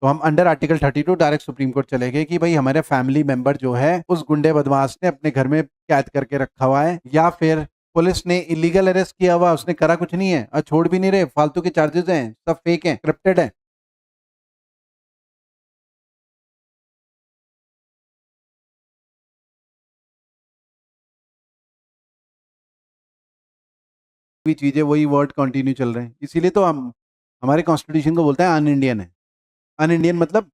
तो हम under article 32 direct supreme court चले गए कि भाई हमारे फैमिली मेंबर जो है उस गुंडे बदमाश ने अपने घर में कैद करके रखा हुआ है, या फिर पुलिस ने इलीगल अरेस्ट किया हुआ, उसने करा कुछ नहीं है और छोड़ भी नहीं रहे, फालतू के चार्जेस हैं, सब फेक हैं, स्क्रिप्टेड है। भी चीजें वही वर्ड कंटिन्यू चल रहे हैं, इसीलिए तो हम हमारे कॉन्स्टिट्यूशन को बोलते हैं अन इंडियन है। अन इंडियन मतलब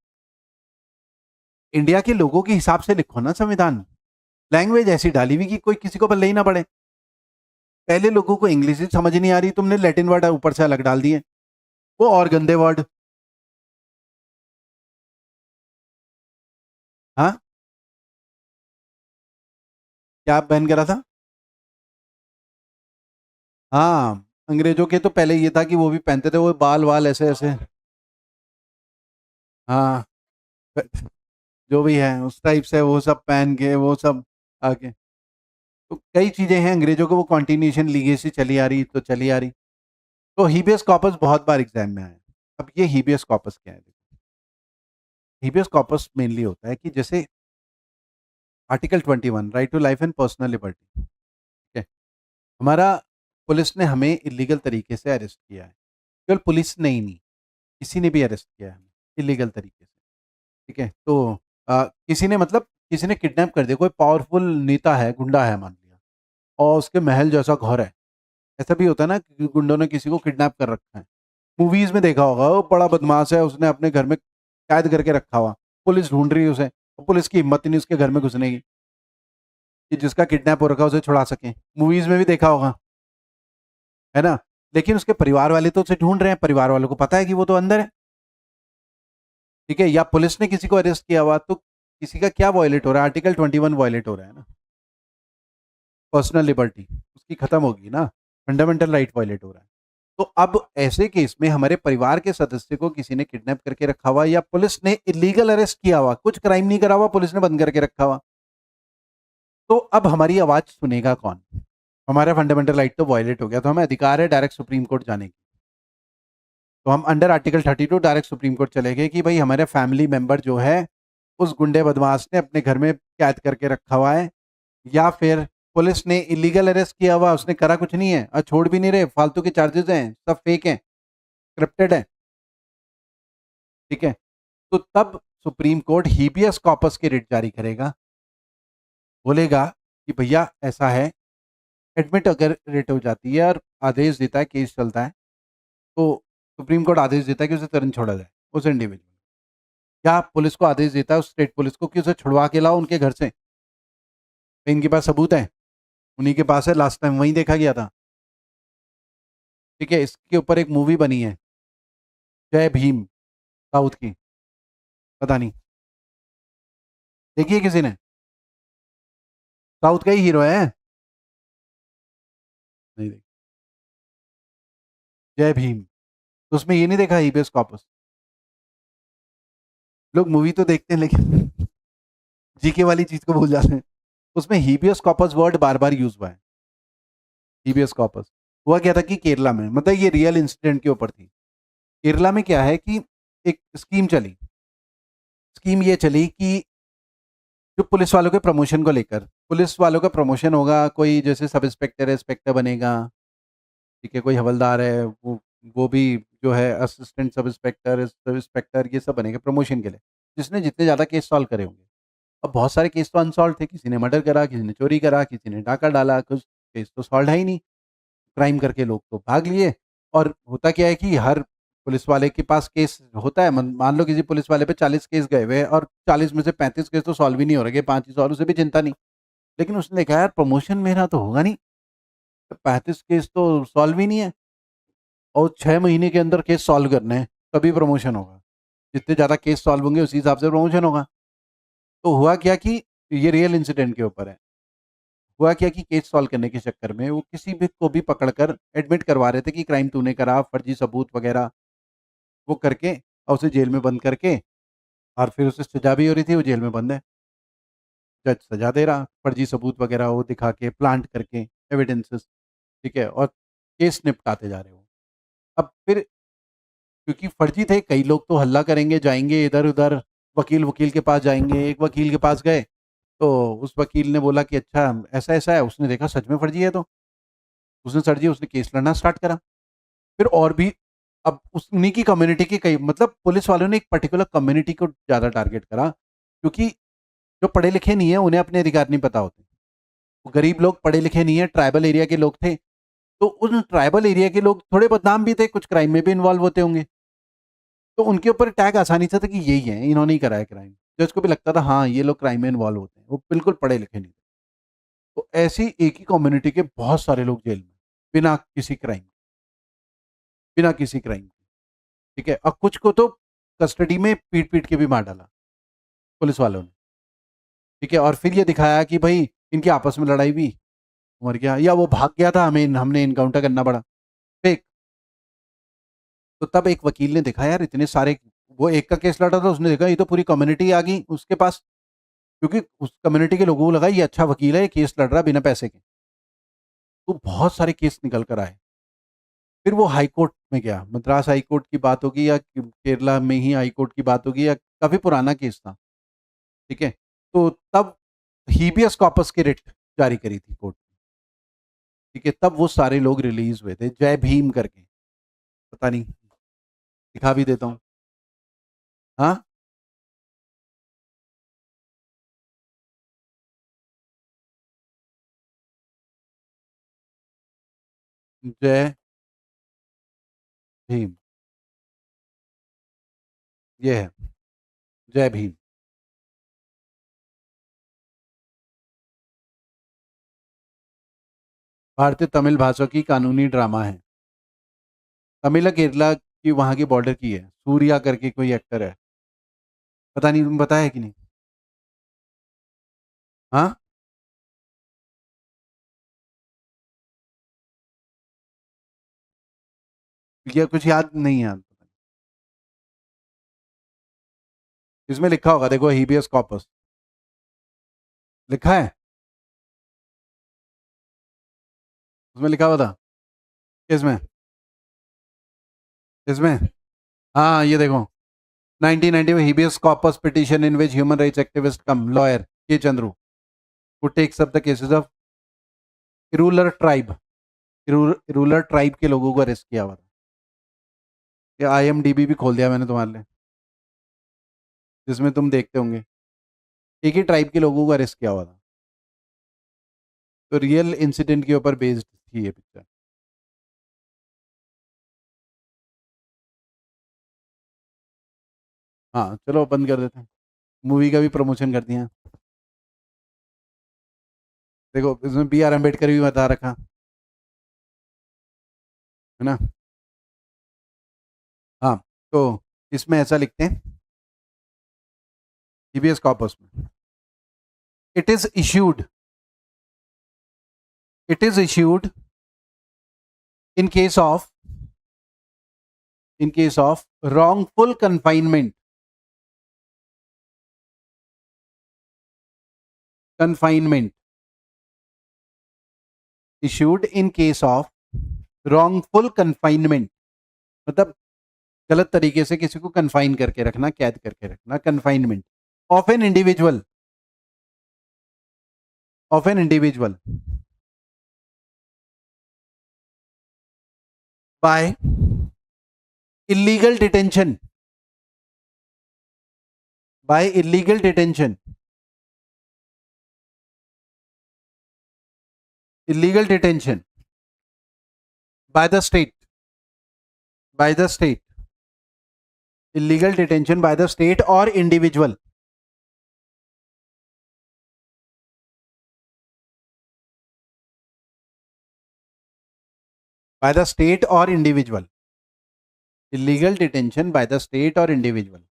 इंडिया के लोगों के हिसाब से लिखो ना संविधान। लैंग्वेज ऐसी डाली हुई कि कोई किसी को पल्ले ही ना पड़े। पहले लोगों को इंग्लिश ही समझ नहीं आ रही, तुमने लैटिन वर्ड ऊपर से अलग डाल दिए, वो और गंदे वर्ड। हाँ, क्या बैन करा था? हाँ, अंग्रेजों के तो पहले ये था कि वो भी पहनते थे, वो बाल वाल ऐसे ऐसे। हाँ, जो भी है उस टाइप से वो सब पहन के वो सब आके, तो कई चीजें हैं अंग्रेजों को, वो कॉन्टिन्यूशन लीगेसी चली आ रही तो चली आ रही। तो हीबियस कॉर्पस बहुत बार एग्जाम में आया। अब ये हीबियस कॉर्पस क्या है? हीबियस कॉर्पस मेनली होता है कि जैसे article 21 right to life and personal liberty, ठीक है, हमारा पुलिस ने हमें इलीगल तरीके से अरेस्ट किया है। केवल पुलिस ने ही नहीं, किसी ने भी अरेस्ट किया है हमें इलीगल तरीके से, ठीक है। तो किसी ने मतलब किसी ने किडनैप कर दिया, कोई पावरफुल नेता है, गुंडा है मान लिया, और उसके महल जैसा घर है। ऐसा भी होता है ना कि गुंडों ने किसी को किडनैप कर रखा है, मूवीज में देखा होगा, वो बड़ा बदमाश है, उसने अपने घर में कैद करके रखा हुआ, पुलिस ढूंढ रही है उसे, और पुलिस की हिम्मत ही नहीं उसके घर में घुसने की कि जिसका किडनैप हो रखा है उसे छुड़ा सके। मूवीज में भी देखा होगा, है ना। लेकिन उसके परिवार वाले तो उसे ढूंढ रहे हैं, परिवार वालों को पता है कि वो तो अंदर है, ठीक है। या पुलिस ने किसी को अरेस्ट किया हुआ, तो किसी का क्या वॉयलेट हो रहा है? आर्टिकल 21 वॉयलेट हो रहा है ना, पर्सनल लिबर्टी उसकी खत्म होगी ना, फंडामेंटल राइट वॉयलेट हो रहा है। तो अब ऐसे केस में हमारे परिवार के सदस्य को किसी ने किडनैप करके रखा हुआ, या पुलिस ने इलीगल अरेस्ट किया हुआ, कुछ क्राइम नहीं करा हुआ, पुलिस ने बंद करके रखा हुआ, तो अब हमारी आवाज सुनेगा कौन? हमारा फंडामेंटल राइट तो वॉयलेट हो गया, तो हमें अधिकार है डायरेक्ट सुप्रीम कोर्ट जाने की। तो हम under article 32 direct supreme court चले गए कि भाई हमारे फैमिली मेंबर जो है उस गुंडे बदमाश ने अपने घर में कैद करके रखा हुआ है, या फिर पुलिस ने इलीगल अरेस्ट किया हुआ, उसने करा कुछ नहीं है और छोड़ भी नहीं रहे, फालतू के चार्जेस हैं, सब फेक हैं, स्क्रिप्टेड है, ठीक है। तो तब सुप्रीम कोर्ट हीबियस कॉर्पस की रिट जारी करेगा, बोलेगा कि भैया ऐसा है, एडमिट अगर रिट हो जाती है और आदेश देता है, केस चलता है, तो सुप्रीम कोर्ट आदेश देता है कि उसे तुरंत छोड़ा जाए, उस इंडिविजुअल, या पुलिस को आदेश देता है उस स्टेट पुलिस को कि उसे छुड़वा के लाओ उनके घर से, इनके पास सबूत है, उन्हीं के पास है, लास्ट टाइम वहीं देखा गया था, ठीक है। इसके ऊपर एक मूवी बनी है, जय भीम, साउथ की, पता नहीं देखिए किसी ने, साउथ का ही हीरो है, नहीं देखी, जय भीम। तो उसमें ये नहीं देखा हीबियस कॉर्पस? लोग मूवी तो देखते हैं लेकिन जीके वाली चीज को भूल जाते हैं। उसमें हीबियस कॉर्पस वर्ड बार बार यूज हुआ है, हीबियस कॉर्पस। हुआ क्या था कि केरला में, मतलब ये रियल इंसिडेंट के ऊपर थी, केरला में क्या है कि एक स्कीम चली, स्कीम ये चली कि जो पुलिस वालों के प्रमोशन को लेकर, पुलिस वालों का प्रमोशन होगा, कोई जैसे सब इंस्पेक्टर है, इंस्पेक्टर बनेगा, ठीक है, कोई हवलदार है, वो भी जो है असिस्टेंट सब इंस्पेक्टर, ये सब बनेंगे प्रमोशन के लिए, जिसने जितने ज़्यादा केस सॉल्व करे होंगे। अब बहुत सारे केस तो अनसॉल्व थे, किसी ने मर्डर करा, किसी ने चोरी करा, किसी ने डाका डाला, कुछ केस तो सॉल्व है ही नहीं, क्राइम करके लोग तो भाग लिए। और होता क्या है कि हर पुलिस वाले के पास केस होता है, मान लो किसी पुलिस वाले पे 40 केस गए हुए हैं और 40 में से 35 केस तो सॉल्व ही नहीं हो रहे, 5 ही सॉल्व, उसे भी चिंता नहीं। लेकिन उसने देखा यार प्रमोशन मेरा तो होगा नहीं, 35 केस तो सॉल्व ही नहीं है, और 6 महीने के अंदर केस सॉल्व करने हैं, तभी प्रमोशन होगा, जितने ज़्यादा केस सॉल्व होंगे उसी हिसाब से प्रमोशन होगा। तो हुआ क्या कि ये रियल इंसिडेंट के ऊपर है, हुआ क्या कि केस सॉल्व करने के चक्कर में वो किसी भी को भी पकड़कर एडमिट करवा रहे थे कि क्राइम तूने करा, फर्जी सबूत वगैरह वो करके, और उसे जेल में बंद करके, और फिर उसे सजा भी हो रही थी, वो जेल में बंद है, जज सजा दे रहा, फर्जी सबूत वगैरह वो दिखा के, प्लांट करके एविडेंसेस, ठीक है, और केस निपटाते जा रहे हो। अब फिर क्योंकि फर्जी थे। कई लोग तो हल्ला करेंगे, जाएंगे इधर उधर, वकील वकील के पास जाएंगे। एक वकील के पास गए तो उस वकील ने बोला कि अच्छा ऐसा ऐसा है, उसने देखा सच में फर्जी है, तो उसने सर जी उसने केस लड़ना स्टार्ट करा। फिर और भी, अब उस उन्हीं की कम्युनिटी की कई, मतलब पुलिस वालों ने एक पर्टिकुलर कम्युनिटी को ज़्यादा टारगेट करा, क्योंकि जो पढ़े लिखे नहीं है उन्हें अपने अधिकार नहीं पता होते। गरीब लोग पढ़े लिखे नहीं है, ट्राइबल एरिया के लोग थे, तो उन ट्राइबल एरिया के लोग थोड़े बदनाम भी थे, कुछ क्राइम में भी इन्वॉल्व होते होंगे, तो उनके ऊपर टैग आसानी से था कि यही है, इन्होंने ही करा है क्राइम। जज को भी लगता था हाँ ये लोग क्राइम में इन्वॉल्व होते हैं, वो बिल्कुल पढ़े लिखे नहीं थे। तो ऐसी एक ही कम्युनिटी के बहुत सारे लोग जेल में, बिना किसी क्राइम, बिना किसी क्राइम, ठीक है। और कुछ को तो कस्टडी में पीट पीट के भी मार डाला पुलिस वालों ने, ठीक है। और फिर ये दिखाया कि भाई इनकी आपस में लड़ाई हुई, मर गया, या वो भाग गया था, हमें हमने इनकाउंटर करना पड़ा, फेक। तो तब एक वकील ने देखा यार इतने सारे, वो एक का केस लड़ा था, उसने देखा ये तो पूरी कम्युनिटी आ गई उसके पास, क्योंकि उस कम्युनिटी के लोगों को लगा ये अच्छा वकील है, ये केस लड़ रहा बिना पैसे के। तो बहुत सारे केस निकल कर आए। फिर वो हाई कोर्ट में गया, मद्रास हाई कोर्ट की बात होगी या केरला में ही हाई कोर्ट की बात होगी, या काफी पुराना केस था, ठीक है। तो तब हीबियस कॉर्पस की रिट जारी करी थी कोर्ट, ठीक है। तब वो सारे लोग रिलीज हुए थे, जय भीम करके, पता नहीं, दिखा भी देता हूँ। हाँ, जय भीम, ये है जय भीम। भारतीय तमिल भाषा की कानूनी ड्रामा है। तमिल केरला की वहां की बॉर्डर की है, सूर्या करके कोई एक्टर है, पता नहीं तुम बताया कि नहीं। हाँ, ये कुछ याद नहीं है। इसमें लिखा होगा, देखो हीबियस कॉर्पस लिखा है, उसमें लिखा हुआ था। किसमें, इसमें, हाँ ये देखो, 1990 में habeas corpus petition in which human rights activist cum lawyer K Chandru who takes up the cases of rural tribe, rural tribe के लोगों को अरेस्ट किया हुआ था। ये IMDb भी खोल दिया मैंने तुम्हारे लिए, जिसमें तुम देखते होंगे, एक ही ट्राइब के लोगों को अरेस्ट किया हुआ था। तो रियल इंसिडेंट के ऊपर बेस्ड थी ये पिक्चर। हाँ चलो बंद कर देते हैं, मूवी का भी प्रमोशन कर दिया। देखो इसमें BR अम्बेडकर भी बता रखा है ना। हाँ, तो इसमें ऐसा लिखते हैं हीबियस कॉर्पस में, it is issued, it is issued in case of, in case of wrongful confinement, confinement issued in case of wrongful confinement, मतलब गलत तरीके से किसी को कन्फाइन करके रखना, कैद करके रखना, confinement of an individual, of an individual by illegal detention, by illegal detention, illegal detention by the state, by the state, illegal detention by the state or individual, by the state or individual, illegal detention by the state or individual,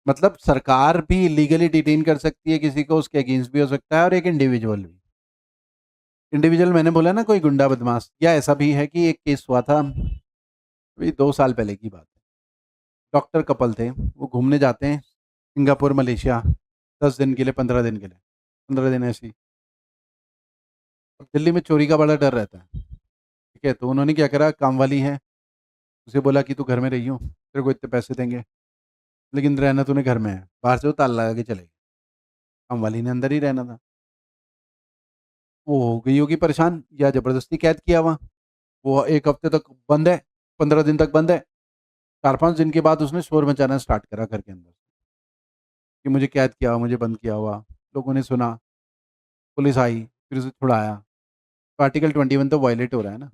मतलब सरकार भी illegally detain कर सकती है किसी को, उसके against भी हो सकता है, और एक इंडिविजुअल भी। इंडिविजुअल मैंने बोला ना कोई गुंडा बदमाश, या ऐसा भी है कि एक केस हुआ था अभी 2 साल पहले की बात है। डॉक्टर कपल थे, वो घूमने जाते हैं सिंगापुर मलेशिया 10 दिन के लिए, 15 दिन के लिए, 15 दिन ऐसी। अब दिल्ली में चोरी का बड़ा डर रहता है, ठीक है। तो उन्होंने क्या करा, काम वाली है, उसे बोला कि तू घर में रही हो, तेरे को इतने पैसे देंगे, लेकिन रहना तूने घर में है, बाहर से वो ताला लगा के चले गए। काम वाली ने अंदर ही रहना था। वो हो गई होगी परेशान या ज़बरदस्ती कैद किया हुआ। वो 1 हफ्ते तक बंद है, 15 दिन तक बंद है। 4-5 दिन के बाद उसने शोर मचाना स्टार्ट करा घर के अंदर कि मुझे कैद किया हुआ, मुझे बंद किया हुआ। लोगों ने सुना, पुलिस आई, फिर उसे छुड़ाया। तो आर्टिकल 21 तो वायलेट हो रहा है ना,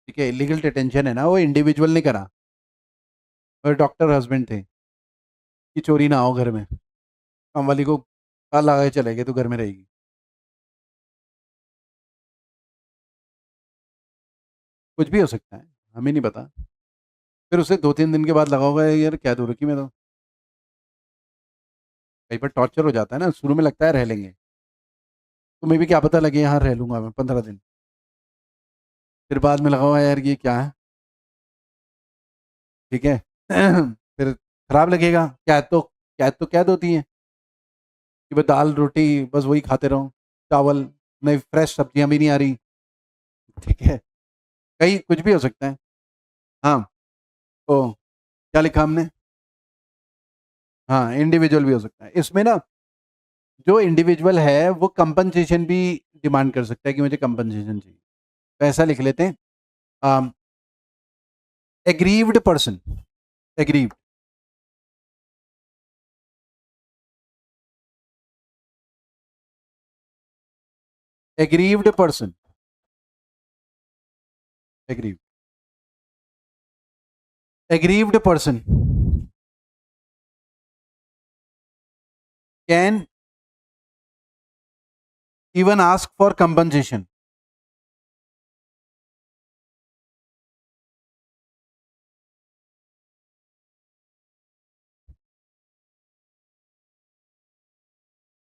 ठीक है, इलीगल डिटेंशन है ना, वो इंडिविजुअल ने करा और डॉक्टर हस्बैंड थे कि चोरी ना हो घर में। काम वाली को ताला लगा के चले गए, तो घर में रहेगी। कुछ भी हो सकता है, हमें नहीं पता। फिर उसे 2-3 दिन के बाद लगा होगा यार कैद हो रखी मैं तो। कई बार टॉर्चर हो जाता है ना, शुरू में लगता है रह लेंगे, तुम्हें भी क्या पता लगे यहाँ रह लूंगा मैं 15 दिन, फिर बाद में लगा हुआ यार ये क्या है, ठीक है। फिर खराब लगेगा। कैद होती है कि बस दाल रोटी बस वही खाते रहो, चावल, नई फ्रेश सब्जियां भी नहीं आ रही, ठीक है। कहीं कुछ भी हो सकता है। हाँ, तो क्या लिखा हमने? हाँ, इंडिविजुअल भी हो सकता है इसमें ना। जो इंडिविजुअल है वो कंपनसेशन भी डिमांड कर सकता है कि मुझे कंपनसेशन चाहिए। तो ऐसा लिख लेते हैं, aggrieved person, aggrieved, aggrieved person, aggrieved, aggrieved person can even ask for compensation,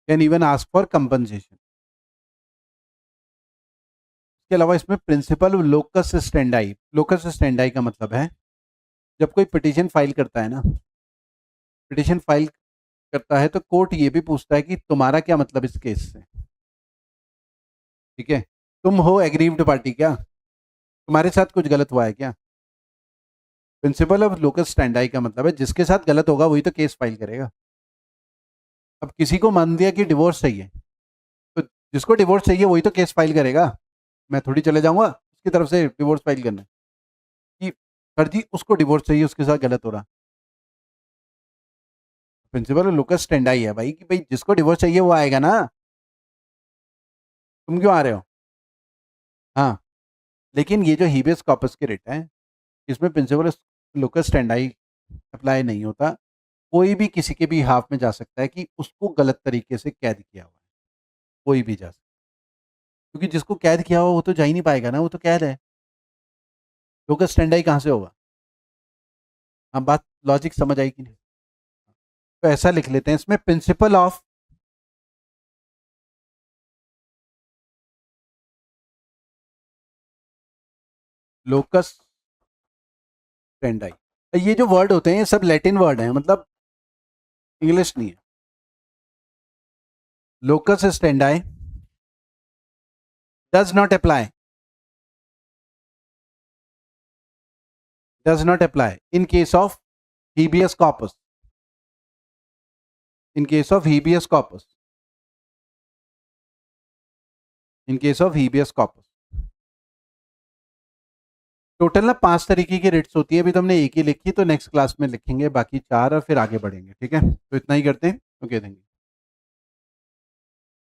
can even ask for compensation. इसके अलावा इसमें principle locus standi, locus standi का मतलब है जब कोई पिटीशन फाइल करता है ना, पिटीशन फाइल करता है तो कोर्ट ये भी पूछता है कि तुम्हारा क्या मतलब इस केस से, ठीक है। तुम हो एग्रीव्ड पार्टी क्या, तुम्हारे साथ कुछ गलत हुआ है क्या? प्रिंसिपल ऑफ लोकस स्टैंडाई का मतलब है जिसके साथ गलत होगा वही तो केस फाइल करेगा। अब किसी को मान दिया कि डिवोर्स चाहिए, तो जिसको डिवोर्स चाहिए वही तो केस फाइल करेगा। मैं थोड़ी चले जाऊंगा उसकी तरफ से डिवोर्स फाइल करने कि सर जी उसको डिवोर्स चाहिए, उसके साथ गलत हो रहा। प्रिंसिपल लोकस स्टैंडाई है भाई कि भाई जिसको डिवोर्स चाहिए वो आएगा ना, तुम क्यों आ रहे हो? हाँ, लेकिन ये जो हीबियस कॉर्पस के रिट है इसमें प्रिंसिपल लोकस स्टैंडाई अप्लाई नहीं होता। कोई भी किसी के भी हाफ में जा सकता है कि उसको गलत तरीके से कैद किया हुआ है, कोई भी जा सकता है। क्योंकि जिसको कैद किया हुआ वो तो जा ही नहीं पाएगा ना, वो तो कैद है, लोकस स्टैंडाई कहाँ से होगा? हाँ, बात लॉजिक समझ आई कि नहीं? तो ऐसा लिख लेते हैं इसमें प्रिंसिपल ऑफ लोकस स्टैंडाई। ये जो वर्ड होते हैं ये सब लैटिन वर्ड हैं, मतलब इंग्लिश नहीं है। Locus standi does not apply, does not apply in case of habeas corpus, in case of habeas corpus, in case of habeas corpus. Total ना 5 तरीके की रिट्स होती है, अभी तो हमने एक ही लिखी, तो नेक्स्ट क्लास में लिखेंगे बाकी 4 और फिर आगे बढ़ेंगे, ठीक है। तो इतना ही करते हैं। Okay, thank you.